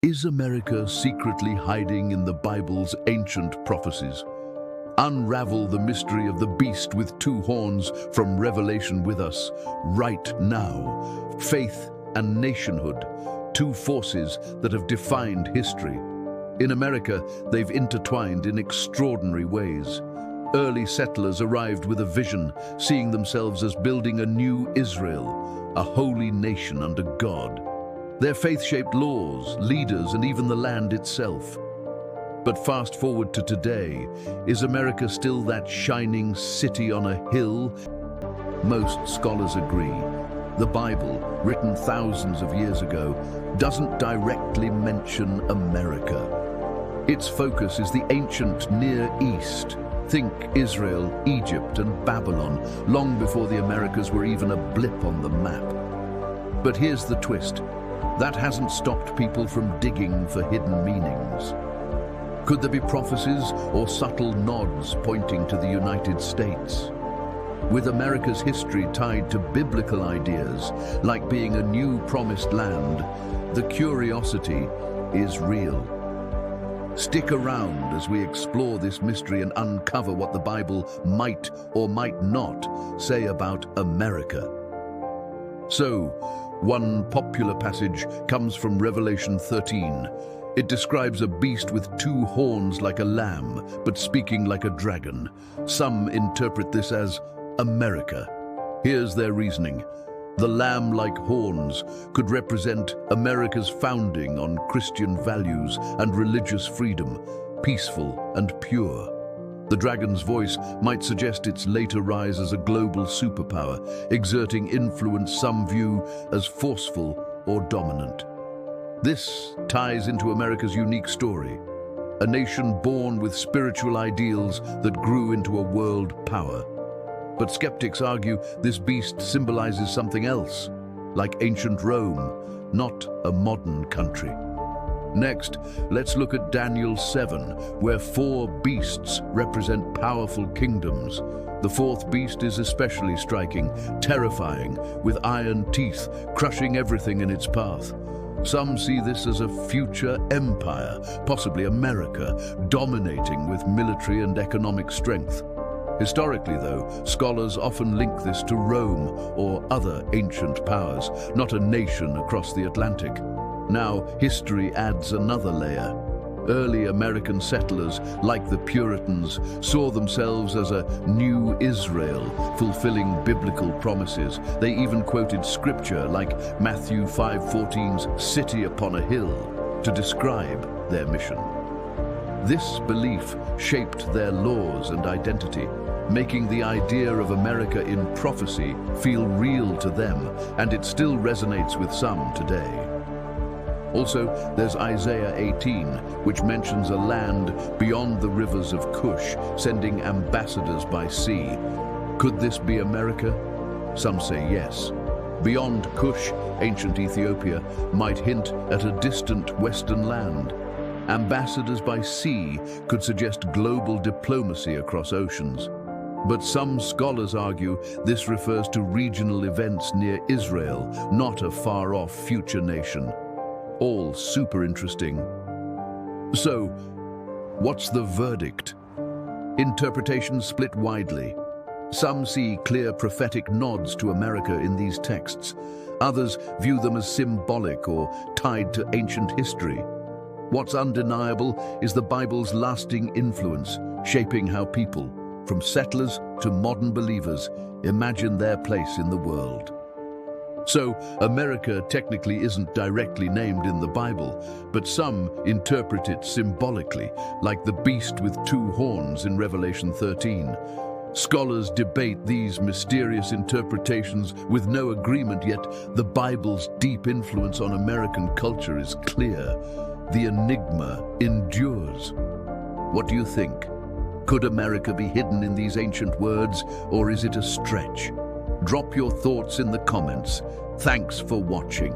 Is America secretly hiding in the Bible's ancient prophecies? Unravel the mystery of the beast with two horns from Revelation with us right now. Faith and nationhood, two forces that have defined history. In America, they've intertwined in extraordinary ways. Early settlers arrived with a vision, seeing themselves as building a new Israel, a holy nation under God. Their faith shaped laws, leaders, and even the land itself. But fast forward to today, is America still that shining city on a hill? Most scholars agree. The Bible, written thousands of years ago, doesn't directly mention America. Its focus is the ancient Near East. Think Israel, Egypt, and Babylon, long before the Americas were even a blip on the map. But here's the twist. That hasn't stopped people from digging for hidden meanings. Could there be prophecies or subtle nods pointing to the United States? With America's history tied to biblical ideas, like being a new promised land, the curiosity is real. Stick around as we explore this mystery and uncover what the Bible might or might not say about America. So, one popular passage comes from Revelation 13. It describes a beast with two horns like a lamb, but speaking like a dragon. Some interpret this as America. Here's their reasoning. The lamb-like horns could represent America's founding on Christian values and religious freedom, peaceful and pure. The dragon's voice might suggest its later rise as a global superpower, exerting influence some view as forceful or dominant. This ties into America's unique story, a nation born with spiritual ideals that grew into a world power. But skeptics argue this beast symbolizes something else, like ancient Rome, not a modern country. Next, let's look at Daniel 7, where 4 beasts represent powerful kingdoms. The 4th beast is especially striking, terrifying, with iron teeth, crushing everything in its path. Some see this as a future empire, possibly America, dominating with military and economic strength. Historically, though, scholars often link this to Rome or other ancient powers, not a nation across the Atlantic. Now, history adds another layer. Early American settlers, like the Puritans, saw themselves as a new Israel, fulfilling biblical promises. They even quoted scripture like Matthew 5:14's "city upon a hill" to describe their mission. This belief shaped their laws and identity, making the idea of America in prophecy feel real to them, and it still resonates with some today. Also, there's Isaiah 18, which mentions a land beyond the rivers of Cush, sending ambassadors by sea. Could this be America? Some say yes. Beyond Cush, ancient Ethiopia might hint at a distant western land. Ambassadors by sea could suggest global diplomacy across oceans. But some scholars argue this refers to regional events near Israel, not a far-off future nation. All super interesting. So, what's the verdict? Interpretations split widely. Some see clear prophetic nods to America in these texts. Others view them as symbolic or tied to ancient history. What's undeniable is the Bible's lasting influence, shaping how people, from settlers to modern believers, imagine their place in the world. So, America technically isn't directly named in the Bible, but some interpret it symbolically, like the beast with two horns in Revelation 13. Scholars debate these mysterious interpretations with no agreement, yet the Bible's deep influence on American culture is clear. The enigma endures. What do you think? Could America be hidden in these ancient words, or is it a stretch? Drop your thoughts in the comments. Thanks for watching.